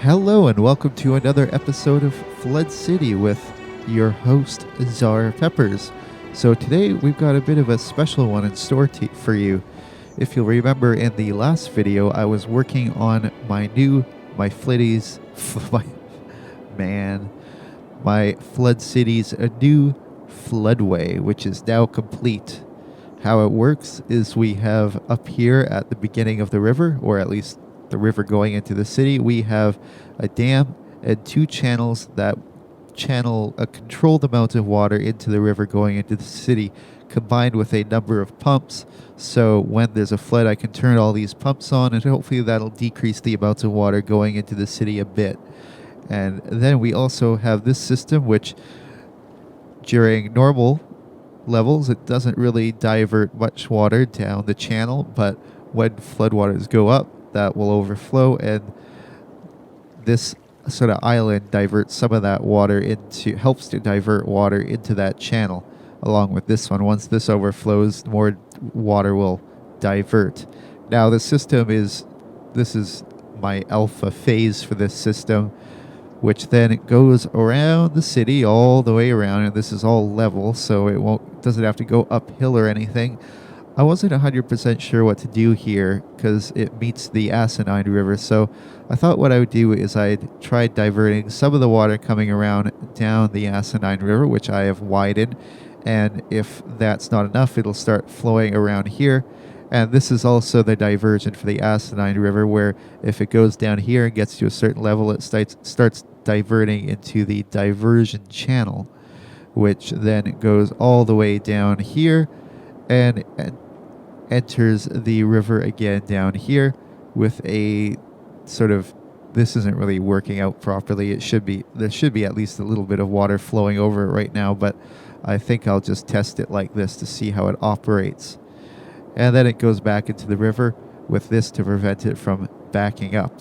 Hello and welcome to another episode of Flood City with your host, Czar Peppers. So today we've got a bit of a special one in store for you. If you'll remember in the last video, I was working on my Flood City's a new Floodway, which is now complete. How it works is we have up here at the beginning of the river, or at least the river going into the city, we have a dam and two channels that control the amount of water into the river going into the city, combined with a number of pumps. So when there's a flood, I can turn all these pumps on, and hopefully that'll decrease the amount of water going into the city a bit. And then we also have this system, which during normal levels, it doesn't really divert much water down the channel, but when floodwaters go up, that will overflow, and this sort of island helps to divert water into that channel along with this one. Once this overflows, more water will divert. Now this is my alpha phase for this system, which then it goes around the city all the way around, and this is all level, so it doesn't have to go uphill or anything. I wasn't 100% sure what to do here because it meets the Asinine River, so I thought what I would do is I'd try diverting some of the water coming around down the Asinine River, which I have widened, and if that's not enough, it'll start flowing around here. And this is also the diversion for the Asinine River, where if it goes down here and gets to a certain level, it starts diverting into the diversion channel, which then goes all the way down here and enters the river again down here with a sort of, this isn't really working out properly. There should be at least a little bit of water flowing over it right now, but I think I'll just test it like this to see how it operates. And then it goes back into the river with this to prevent it from backing up.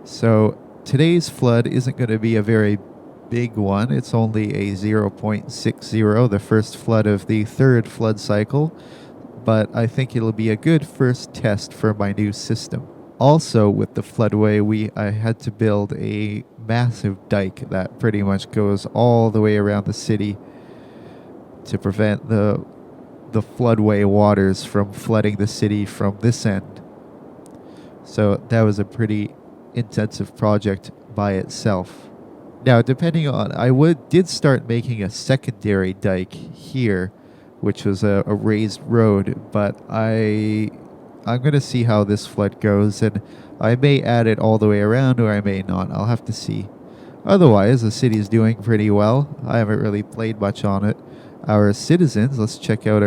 So today's flood isn't going to be a very big one. It's only a 0.60, the first flood of the third flood cycle, but I think it'll be a good first test for my new system. Also, with the floodway, I had to build a massive dike that pretty much goes all the way around the city to prevent the floodway waters from flooding the city from this end. So that was a pretty intensive project by itself. Now, I did start making a secondary dike here, which was a raised road, but I'm going to see how this flood goes, and I may add it all the way around, or I may not. I'll have to see. Otherwise, the city's doing pretty well. I haven't really played much on it. Our citizens, let's check out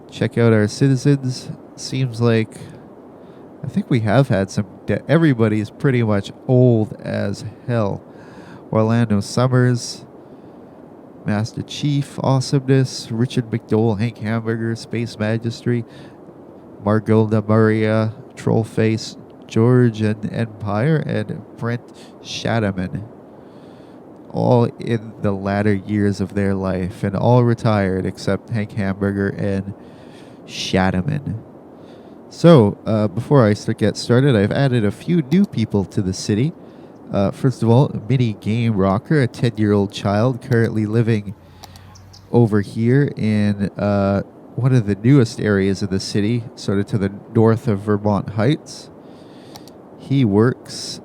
check out our citizens. Seems like I think we have had some everybody's pretty much old as hell. Orlando Summers, Master Chief, Awesomeness, Richard McDowell, Hank Hamburger, Space Magistry, Margolda Maria, Trollface, George and Empire, and Brent Shadaman. All in the latter years of their life, and all retired except Hank Hamburger and Shadaman. So, before I get started, I've added a few new people to the city. First of all, Mini Game Rocker, a 10-year-old child currently living over here in one of the newest areas of the city, sort of to the north of Vermont Heights. He works,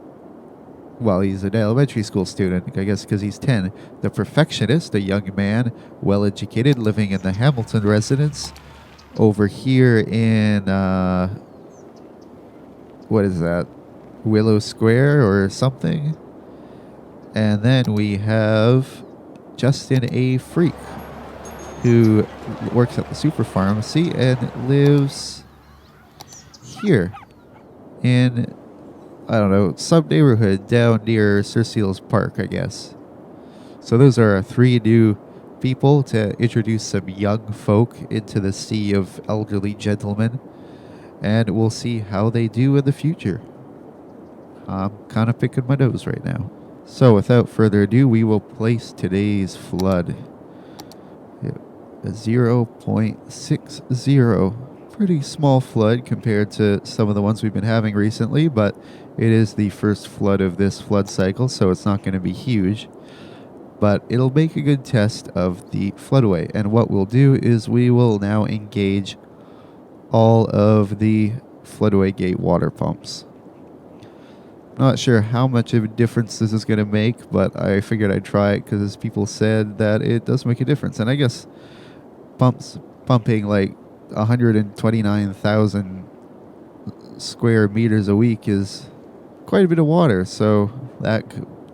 he's an elementary school student, I guess because he's 10. The Perfectionist, a young man, well-educated, living in the Hamilton residence. Over here in, what is that? Willow Square or something. And then we have Justin A. Freak, who works at the Super Pharmacy and lives here in, I don't know, some neighborhood down near Sir Seals Park, I guess. So those are our three new people to introduce some young folk into the sea of elderly gentlemen, and we'll see how they do in the future. I'm kind of picking my nose right now. So without further ado, we will place today's flood. 0.60 pretty small flood compared to some of the ones we've been having recently, but it is the first flood of this flood cycle, so it's not going to be huge. But it'll make a good test of the floodway. And what we'll do is we will now engage all of the floodway gate water pumps. Not sure how much of a difference this is going to make, but I figured I'd try it because people said that it does make a difference. And I guess pumping like 129,000 square meters a week is quite a bit of water. So that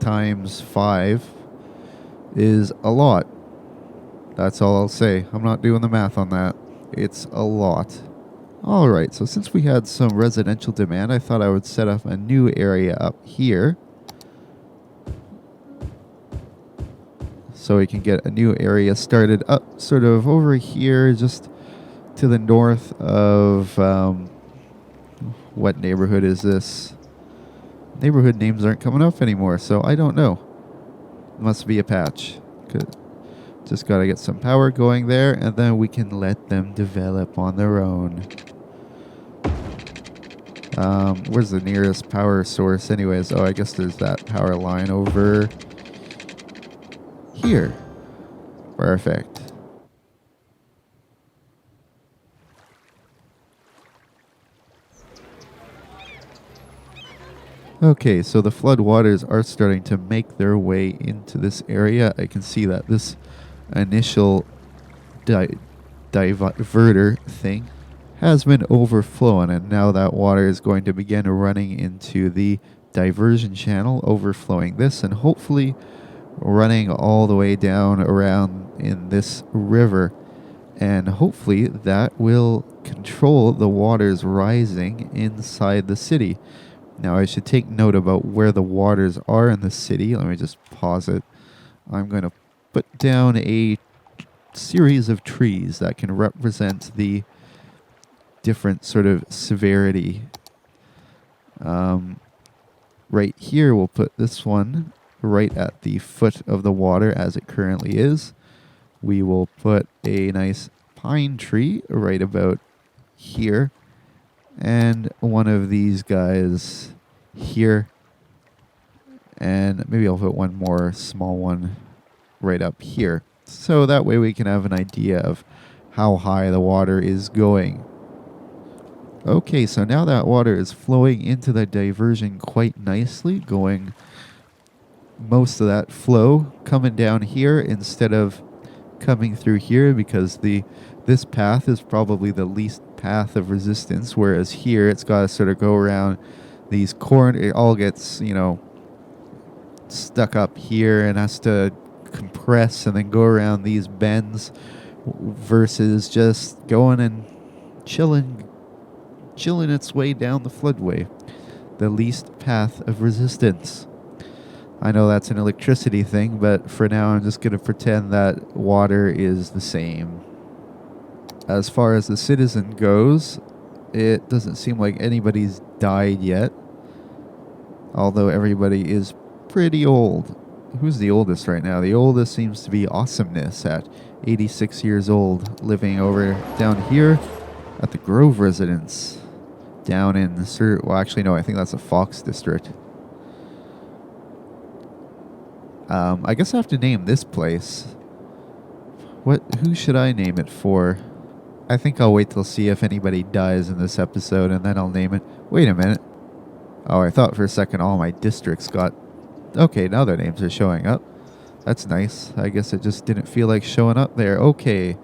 times 5 is a lot. That's all I'll say. I'm not doing the math on that. It's a lot. Alright, so since we had some residential demand, I thought I would set up a new area up here. So we can get a new area started up sort of over here, just to the north of, what neighborhood is this? Neighborhood names aren't coming up anymore, so I don't know. Must be a patch. Just gotta get some power going there, and then we can let them develop on their own. Where's the nearest power source anyways? Oh, I guess there's that power line over here. Perfect. Okay, so the flood waters are starting to make their way into this area. I can see that this initial diverter thing has been overflowing, and now that water is going to begin running into the diversion channel, overflowing this, and hopefully running all the way down around in this river. And hopefully that will control the waters rising inside the city. Now, I should take note about where the waters are in the city. Let me just pause it. I'm going to put down a series of trees that can represent the different sort of severity. Right here, we'll put this one right at the foot of the water as it currently is. We will put a nice pine tree right about here, and one of these guys here, and maybe I'll put one more small one right up here, so that way we can have an idea of how high the water is going. Okay, so now that water is flowing into the diversion quite nicely, going most of that flow coming down here instead of coming through here, because this path is probably the least path of resistance, whereas here it's got to sort of go around these corners. It all gets, stuck up here and has to compress and then go around these bends, versus just going and chilling its way down the floodway, the least path of resistance. I know that's an electricity thing, but for now I'm just going to pretend that water is the same. As far as the citizen goes, it doesn't seem like anybody's died yet, although everybody is pretty old. Who's the oldest right now? The oldest seems to be Awesomeness at 86 years old, living over down here at the Grove residence, down in well, actually no, I think that's a Fox district. I guess I have to name this place. Who should I name it for? I think I'll wait till see if anybody dies in this episode, and then I'll name it. Wait a minute. Oh, I thought for a second all my districts got... Okay, now their names are showing up. That's nice. I guess it just didn't feel like showing up there. Okay.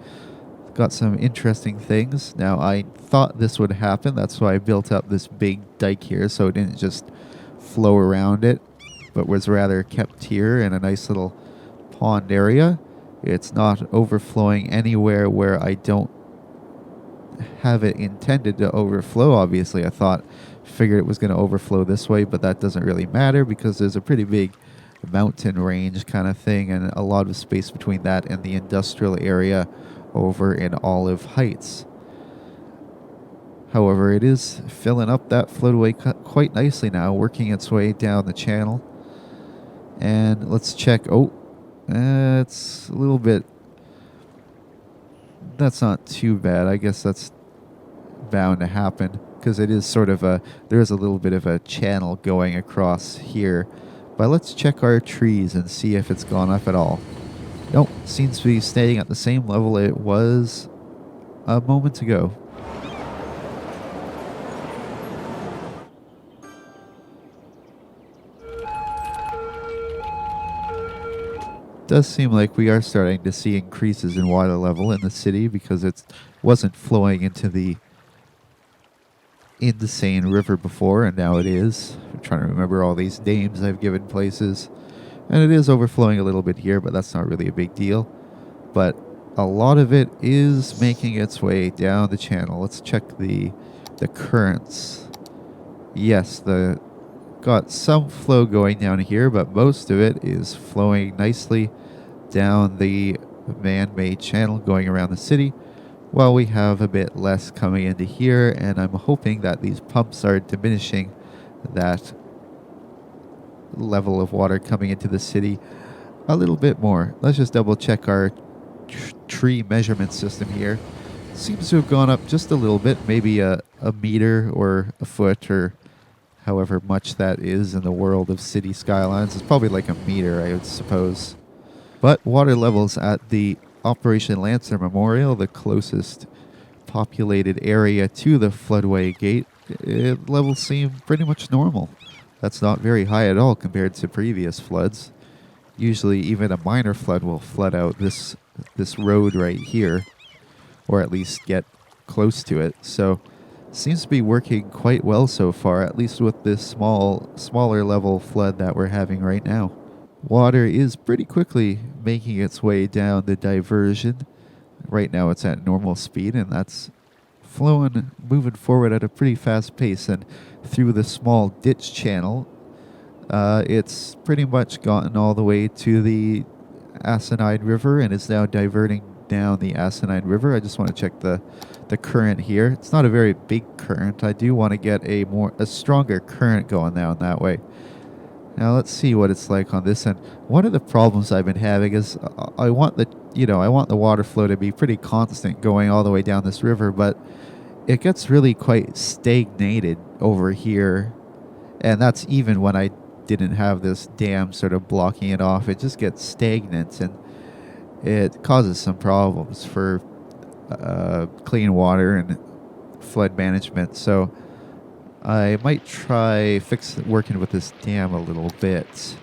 Got some interesting things. Now, I thought this would happen. That's why I built up this big dike here, so it didn't just flow around it, but was rather kept here in a nice little pond area. It's not overflowing anywhere where I don't have it intended to overflow. Obviously, figured it was going to overflow this way, but that doesn't really matter because there's a pretty big mountain range kind of thing and a lot of space between that and the industrial area over in Olive Heights. However, it is filling up that floodway quite nicely now, working its way down the channel. And let's check. Oh, it's a little bit... That's not too bad. I guess that's bound to happen because it is sort of there is a little bit of a channel going across here. But let's check our trees and see if it's gone up at all. Nope, seems to be staying at the same level it was a moment ago. Does seem like we are starting to see increases in water level in the city because it wasn't flowing into the insane river before, and now it is. I'm trying to remember all these names I've given places. And it is overflowing a little bit here, but that's not really a big deal. But a lot of it is making its way down the channel. Let's check the currents. Yes, got some flow going down here, but most of it is flowing nicely down the man-made channel going around the city, while we have a bit less coming into here, and I'm hoping that these pumps are diminishing that level of water coming into the city a little bit more. Let's just double check our tree measurement system here. Seems to have gone up just a little bit, maybe a meter or a foot or however much that is in the world of city skylines. It's probably like a meter, I would suppose. But water levels at the Operation Lancer Memorial, the closest populated area to the floodway gate, levels seem pretty much normal. That's not very high at all compared to previous floods. Usually even a minor flood will flood out this road right here, or at least get close to it. So seems to be working quite well so far, at least with this smaller level flood that we're having right now. Water is pretty quickly making its way down the diversion. Right now it's at normal speed, and that's moving forward at a pretty fast pace. And through the small ditch channel, it's pretty much gotten all the way to the Asinine River and is now diverting down the Asinine River. I just want to check the current here. It's not a very big current. I do want to get a stronger current going down that way. Now let's see what it's like on this end. One of the problems I've been having is I want the water flow to be pretty constant going all the way down this river, but it gets really quite stagnated over here, and that's even when I didn't have this dam sort of blocking it off. It just gets stagnant, and it causes some problems for clean water and flood management. So I might try working with this dam a little bit.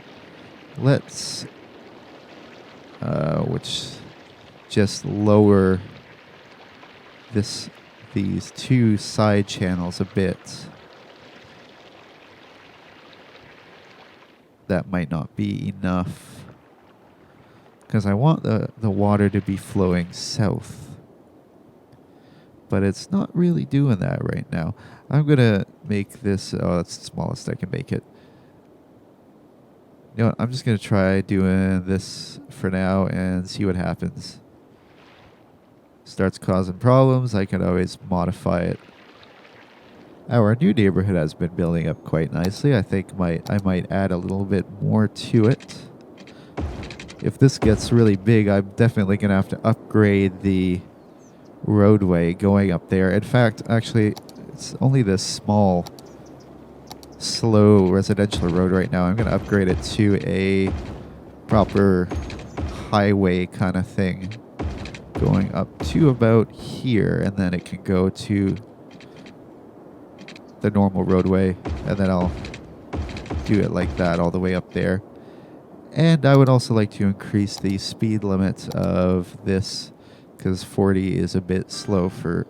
Let's just lower these two side channels a bit. That might not be enough, because I want the water to be flowing south, but it's not really doing that right now. I'm gonna make this, that's the smallest I can make it. You know what, I'm just gonna try doing this for now and see what happens. Starts causing problems, I can always modify it. Our new neighborhood has been building up quite nicely. I think I might add a little bit more to it. If this gets really big, I'm definitely going to have to upgrade the roadway going up there. In fact, actually, it's only this small, slow residential road right now. I'm going to upgrade it to a proper highway kind of thing, going up to about here, and then it can go to the normal roadway, and then I'll do it like that all the way up there. And I would also like to increase the speed limit of this, because 40 is a bit slow for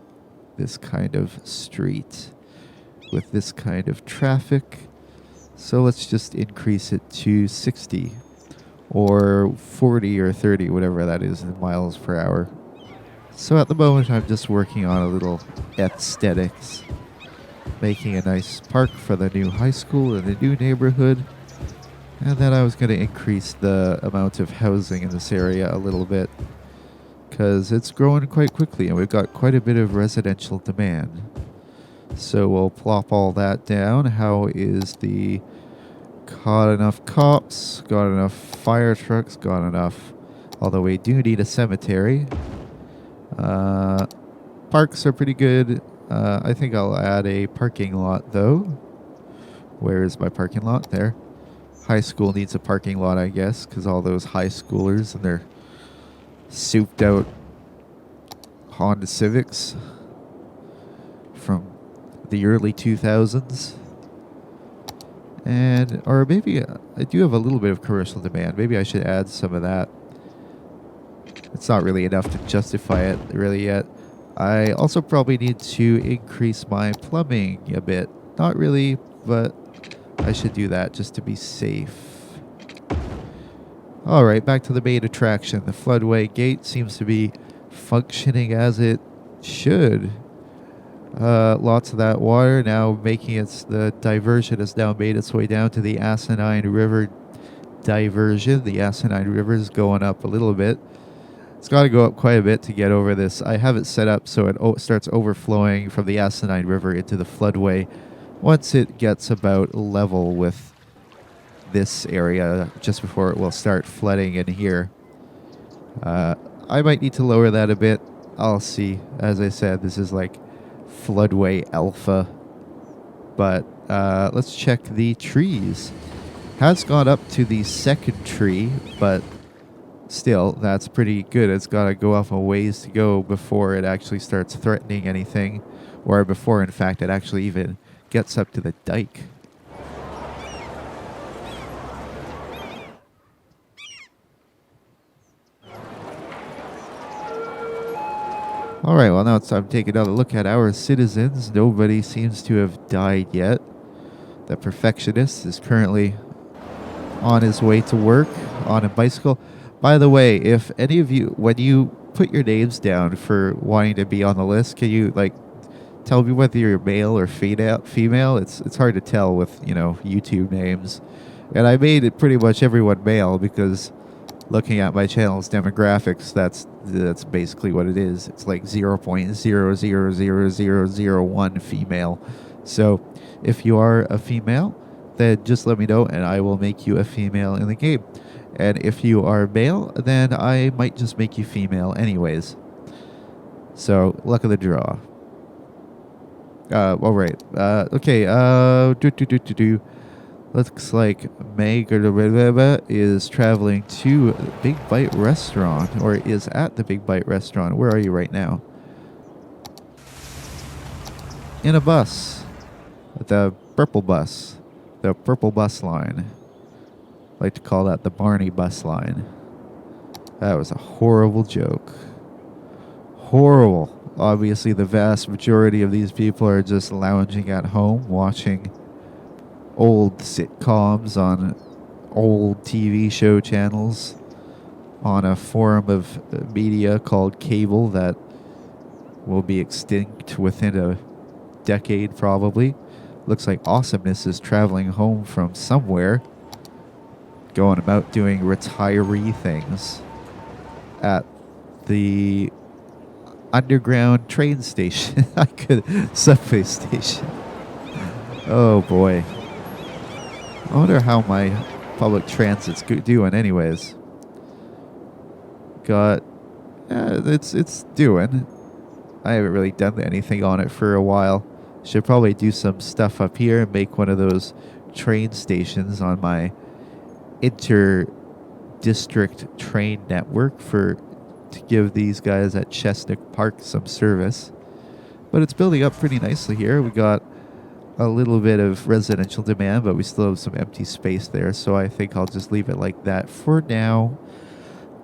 this kind of street with this kind of traffic. So let's just increase it to 60 or 40 or 30, whatever that is in miles per hour. So at the moment I'm just working on a little aesthetics, making a nice park for the new high school in the new neighborhood. And then I was going to increase the amount of housing in this area a little bit, because it's growing quite quickly and we've got quite a bit of residential demand. So we'll plop all that down. How is got enough cops, got enough fire trucks, got enough, although we do need a cemetery. Parks are pretty good. I think I'll add a parking lot, though. Where is my parking lot? There. High school needs a parking lot, I guess, because all those high schoolers and their souped out Honda Civics from the early 2000s. And, or maybe I do have a little bit of commercial demand. Maybe I should add some of that. It's not really enough to justify it really yet. I also probably need to increase my plumbing a bit. Not really, but I should do that just to be safe. Alright, back to the main attraction. The Floodway gate seems to be functioning as it should. Lots of that water now making the diversion has now made its way down to the Asinine River diversion. The Asinine River is going up a little bit. It's got to go up quite a bit to get over this. I have it set up so it starts overflowing from the Asinine River into the Floodway once it gets about level with this area, just before it will start flooding in here. I might need to lower that a bit. I'll see. As I said, this is like Floodway Alpha. But let's check the trees. Has gone up to the second tree, but still, that's pretty good. It's got to go off a ways to go before it actually starts threatening anything, or before, in fact, it actually even gets up to the dike. All right, well, now it's time to take another look at our citizens. Nobody seems to have died yet. The perfectionist is currently on his way to work on a bicycle. By the way, if any of you, when you put your names down for wanting to be on the list, can you, like, tell me whether you're male or female? It's hard to tell with, YouTube names. And I made it pretty much everyone male because looking at my channel's demographics, that's basically what it is. It's like 0.000001 female. So if you are a female, then just let me know and I will make you a female in the game. And if you are male, then I might just make you female anyways. So, luck of the draw. All right. Okay. Looks like Meg is traveling to Big Bite Restaurant, or is at the Big Bite Restaurant. Where are you right now? In a bus. The purple bus. The purple bus line. I like to call that the Barney bus line. That was a horrible joke. Horrible. Obviously, the vast majority of these people are just lounging at home, watching old sitcoms on old TV show channels on a form of media called cable that will be extinct within a decade, probably. Looks like Awesomeness is traveling home from somewhere, going about doing retiree things at the underground train station. Subway station. Oh boy. I wonder how my public transit's doing anyways. It's doing. I haven't really done anything on it for a while. Should probably do some stuff up here and make one of those train stations on my inter-district train network to give these guys at Chestnut Park some service. But it's building up pretty nicely here. We got a little bit of residential demand, but we still have some empty space there, so I think I'll just leave it like that for now.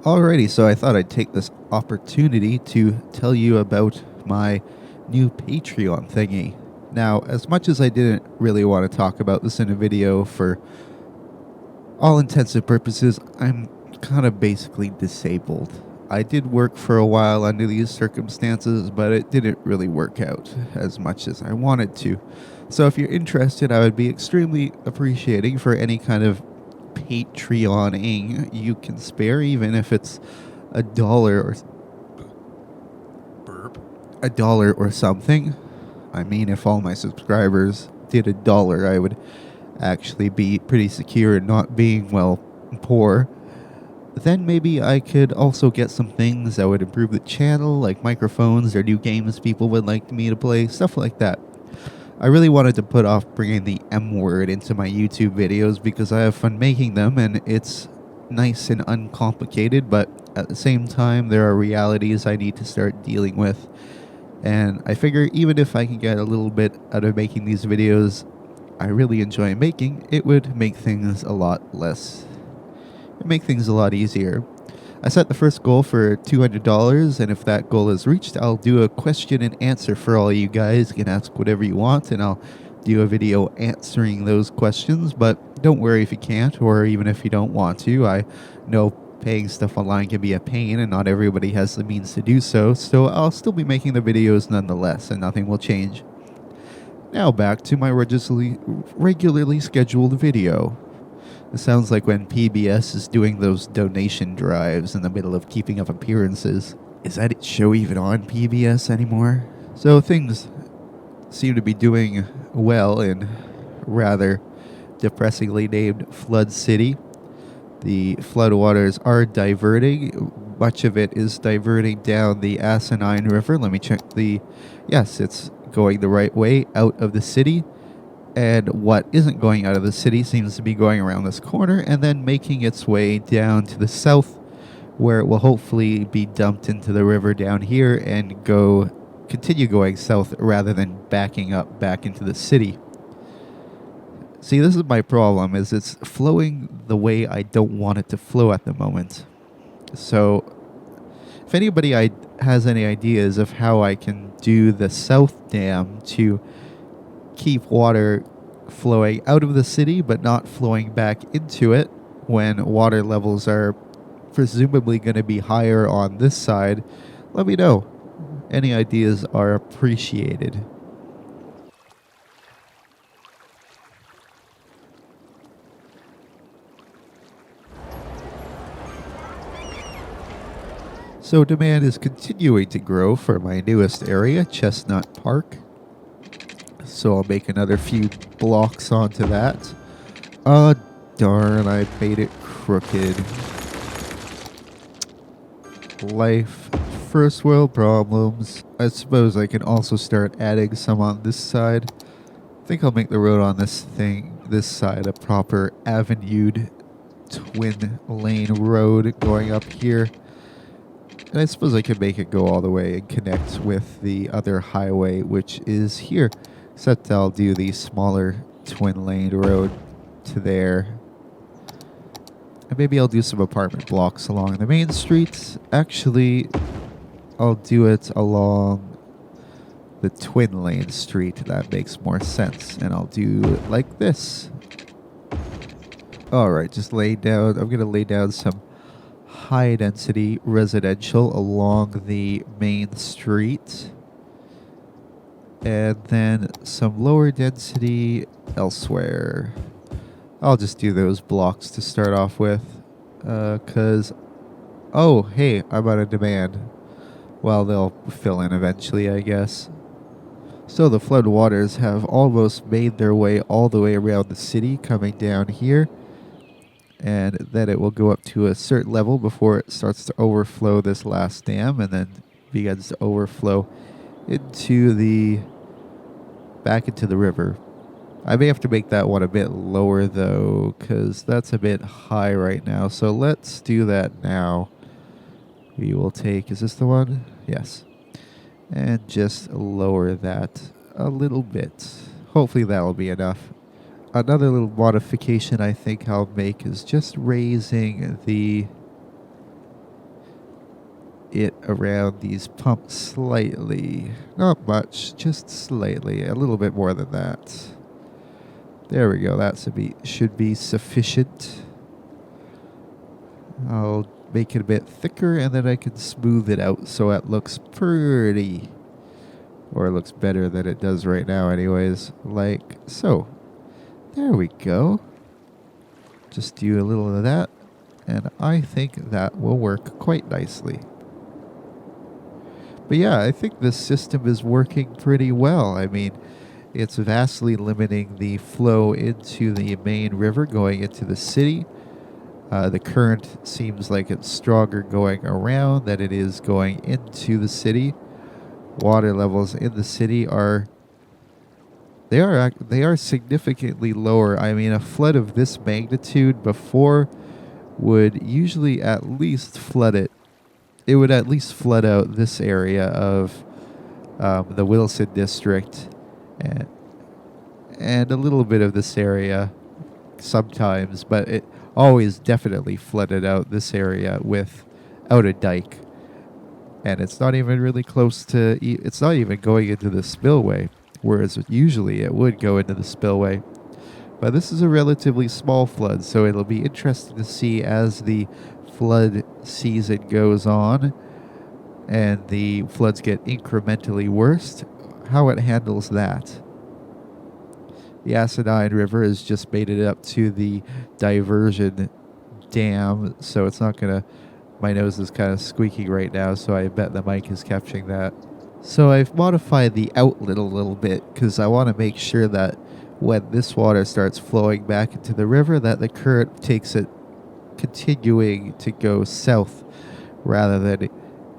Alrighty, so I thought I'd take this opportunity to tell you about my new Patreon thingy. Now, as much as I didn't really want to talk about this in a video, for all intents and purposes, I'm kind of basically disabled. I did work for a while under these circumstances, but it didn't really work out as much as I wanted to. So if you're interested, I would be extremely appreciating for any kind of Patreoning you can spare, even if it's $1 or something. I mean, if all my subscribers did $1, I would actually be pretty secure in not being, well, poor. then maybe I could also get some things that would improve the channel, like microphones or new games people would like me to play, stuff like that. I really wanted to put off bringing the M word into my YouTube videos because I have fun making them and it's nice and uncomplicated, but at the same time, there are realities I need to start dealing with. And I figure even if I can get a little bit out of making these videos I really enjoy making, it would make things a lot easier. I set the first goal for $200, and if that goal is reached, I'll do a question and answer for all you guys. You can ask whatever you want, and I'll do a video answering those questions, but don't worry if you can't, or even if you don't want to. I know paying stuff online can be a pain, and not everybody has the means to do so, so I'll still be making the videos nonetheless, and nothing will change. Now back to my regularly scheduled video. It sounds like when PBS is doing those donation drives in the middle of keeping up appearances. Is that show even on PBS anymore? So things seem to be doing well in rather depressingly named Flood City. The floodwaters are diverting. Much of it is diverting down the Asinine River. Let me check yes, it's going the right way out of the city. And what isn't going out of the city seems to be going around this corner and then making its way down to the south, where it will hopefully be dumped into the river down here and continue going south rather than backing up back into the city. See, this is my problem, is it's flowing the way I don't want it to flow at the moment. So, if anybody has any ideas of how I can do the south dam to keep water flowing out of the city but not flowing back into it when water levels are presumably going to be higher on this side, let me know. Any ideas are appreciated. So demand is continuing to grow for my newest area, Chestnut Park. So I'll make another few blocks onto that. Oh, darn, I made it crooked. Life, first world problems. I suppose I can also start adding some on this side. I think I'll make the road on this side, a proper avenued twin lane road going up here. And I suppose I can make it go all the way and connect with the other highway, which is here. Except I'll do the smaller twin lane road to there. And maybe I'll do some apartment blocks along the main streets. Actually, I'll do it along the twin lane street. That makes more sense. And I'll do it like this. Alright, I'm going to lay down some high density residential along the main street. And then some lower density elsewhere. I'll just do those blocks to start off with. Oh, hey, I'm out of demand. Well, they'll fill in eventually, I guess. So the flood waters have almost made their way all the way around the city, coming down here. And then it will go up to a certain level before it starts to overflow this last dam, and then begins to overflow back into the river. I may have to make that one a bit lower though, because that's a bit high right now. So let's do that now. We will take, is this the one? Yes. And just lower that a little bit. Hopefully that'll be enough. Another little modification I think I'll make is just raising it around these pumps slightly. Not much, just slightly. A little bit more than that. There we go. That should be sufficient. I'll make it a bit thicker and then I can smooth it out so it looks pretty. Or it looks better than it does right now anyways. Like so. There we go. Just do a little of that. And I think that will work quite nicely. But yeah, I think this system is working pretty well. I mean, it's vastly limiting the flow into the main river going into the city. The current seems like it's stronger going around than it is going into the city. Water levels in the city they are significantly lower. I mean, a flood of this magnitude before would usually at least flood it. It would at least flood out this area of the Wilson district, and a little bit of this area sometimes, but it always definitely flooded out this area without a dike. And it's not even really close to, it's not even going into the spillway, whereas usually it would go into the spillway. But this is a relatively small flood, so it'll be interesting to see as the flood season goes on and the floods get incrementally worse, how it handles that. The Acidine River has just made it up to the diversion dam, so it's not going to... My nose is kind of squeaky right now, so I bet the mic is capturing that. So I've modified the outlet a little bit because I want to make sure that when this water starts flowing back into the river, that the current takes it continuing to go south rather than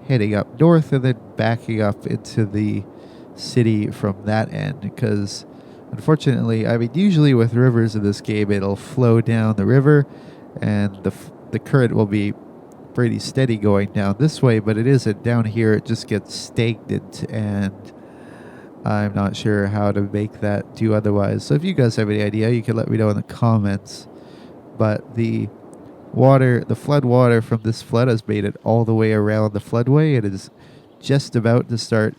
heading up north and then backing up into the city from that end. Because unfortunately, I mean, usually with rivers in this game, it'll flow down the river and the current will be pretty steady going down this way, but it isn't. Down here it just gets stagnant, and I'm not sure how to make that do otherwise. So if you guys have any idea, you can let me know in the comments. But the flood water from this flood has made it all the way around the floodway. It is just about to start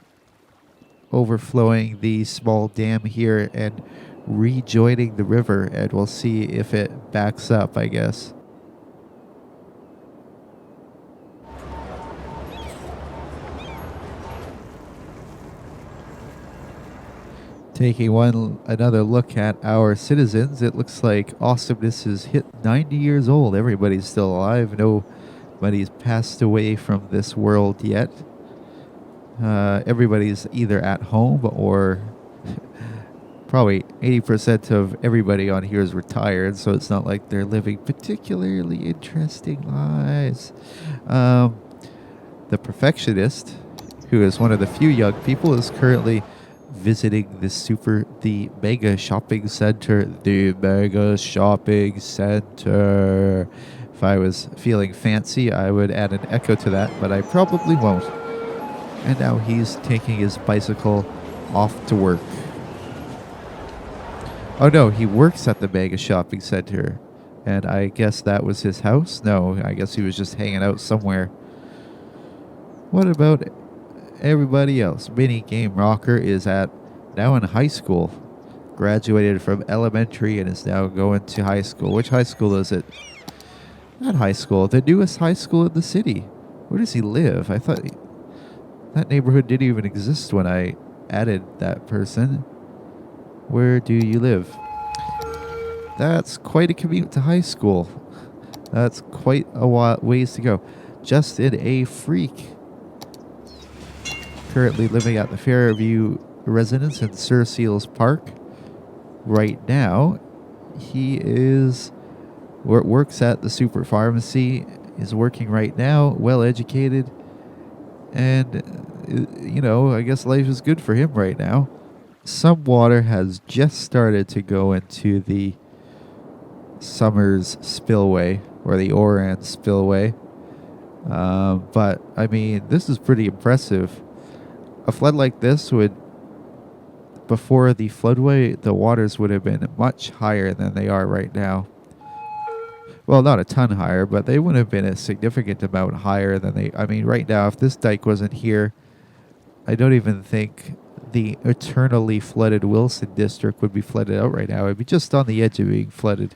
overflowing the small dam here and rejoining the river, and we'll see if it backs up, I guess. Taking another look at our citizens, it looks like Awesomeness has hit 90 years old. Everybody's still alive. Nobody's passed away from this world yet. Everybody's either at home or probably 80% of everybody on here is retired, so it's not like they're living particularly interesting lives. The Perfectionist, who is one of the few young people, is currently visiting the mega shopping center. The mega shopping center. If I was feeling fancy, I would add an echo to that, but I probably won't. And now he's taking his bicycle off to work. Oh no, he works at the mega shopping center. And I guess that was his house? No, I guess he was just hanging out somewhere. What about everybody else? Mini Game Rocker is now in high school. Graduated from elementary and is now going to high school. Which high school is it? Not high school. The newest high school in the city. Where does he live? I thought that neighborhood didn't even exist when I added that person. Where do you live? That's quite a commute to high school. That's quite a ways to go. Justin A. Freak. Currently living at the Fairview residence in Sir Seals Park. Right now, he works at the super pharmacy, is working right now, well educated, and, I guess life is good for him right now. Some water has just started to go into the Summers spillway, or the Oran spillway. But, I mean, this is pretty impressive. A flood like this before the floodway, the waters would have been much higher than they are right now. Well, not a ton higher, but they would have been a significant amount higher than right now, if this dike wasn't here, I don't even think the eternally flooded Wilson district would be flooded out right now. It'd be just on the edge of being flooded,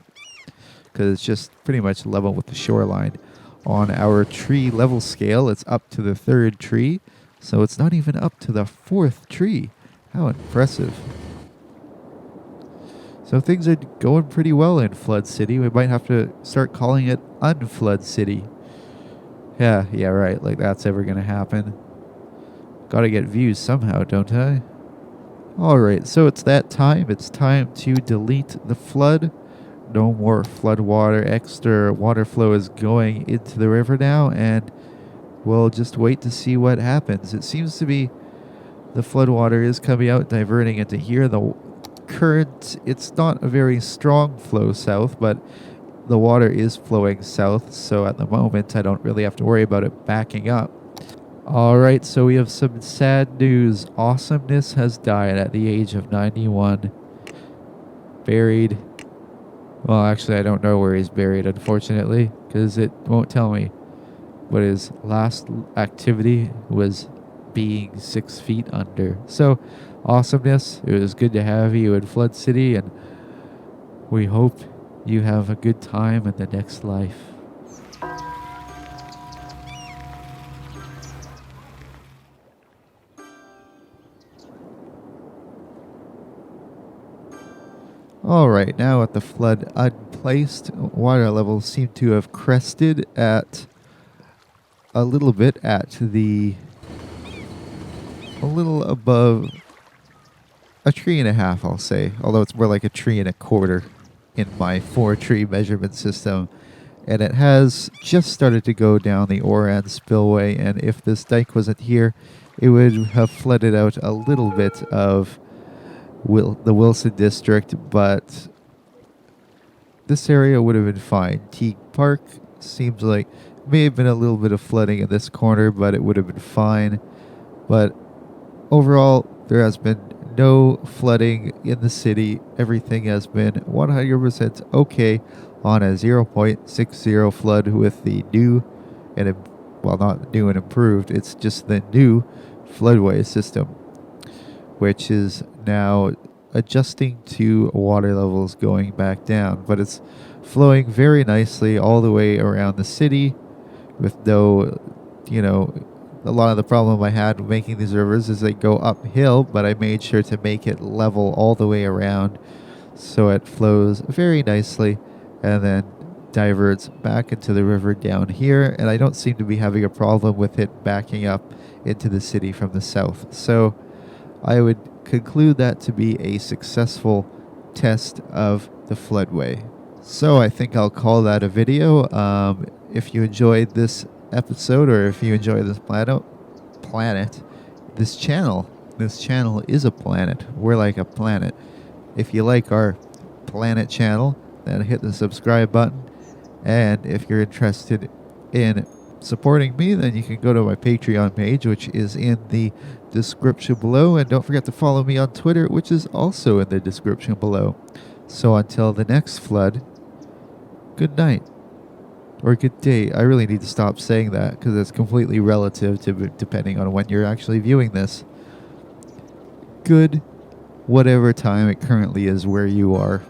because it's just pretty much level with the shoreline. On our tree level scale, it's up to the 3rd tree, so it's not even up to the 4th tree. How impressive. So things are going pretty well in Flood City. We might have to start calling it Unflood City. Yeah, right. Like that's ever going to happen. Gotta get views somehow, don't I? Alright, so it's that time. It's time to delete the flood. no more flood water. Extra water flow is going into the river now, and we'll just wait to see what happens. It seems to be the flood water is coming out, diverting into here. The current, it's not a very strong flow south, but the water is flowing south, so at the moment I don't really have to worry about it backing up. Alright, so we have some sad news. Awesomeness has died at the age of 91. Buried. Well, actually, I don't know where he's buried, unfortunately, because it won't tell me. But his last activity was being 6 feet under. So, awesomeness, it was good to have you in Flood City, and we hope you have a good time in the next life. Alright, now at the flood unplaced, water levels seem to have crested at a little bit at a little above a tree and a half, I'll say. Although it's more like a tree and a quarter in my 4-tree measurement system. And it has just started to go down the Oran spillway, and if this dike wasn't here, it would have flooded out a little bit of the Wilson district, but this area would have been fine. Teague Park seems like may have been a little bit of flooding in this corner, but it would have been fine. But overall, there has been no flooding in the city. Everything has been 100% okay on a 0.60 flood with the new and, well, not new and improved, it's just the new floodway system, which is now adjusting to water levels going back down. But it's flowing very nicely all the way around the city with no, a lot of the problem I had making these rivers is they go uphill, but I made sure to make it level all the way around so it flows very nicely and then diverts back into the river down here, and I don't seem to be having a problem with it backing up into the city from the south. So I would conclude that to be a successful test of the floodway. So I think I'll call that a video. If you enjoyed this episode, or if you enjoy this this channel is a planet. We're like a planet. If you like our planet channel, then hit the subscribe button. And if you're interested in supporting me, then you can go to my Patreon page, which is in the description below. And don't forget to follow me on Twitter, which is also in the description below. So until the next flood, good night. Or good day. I really need to stop saying that because it's completely relative to depending on when you're actually viewing this. Good, whatever time it currently is where you are.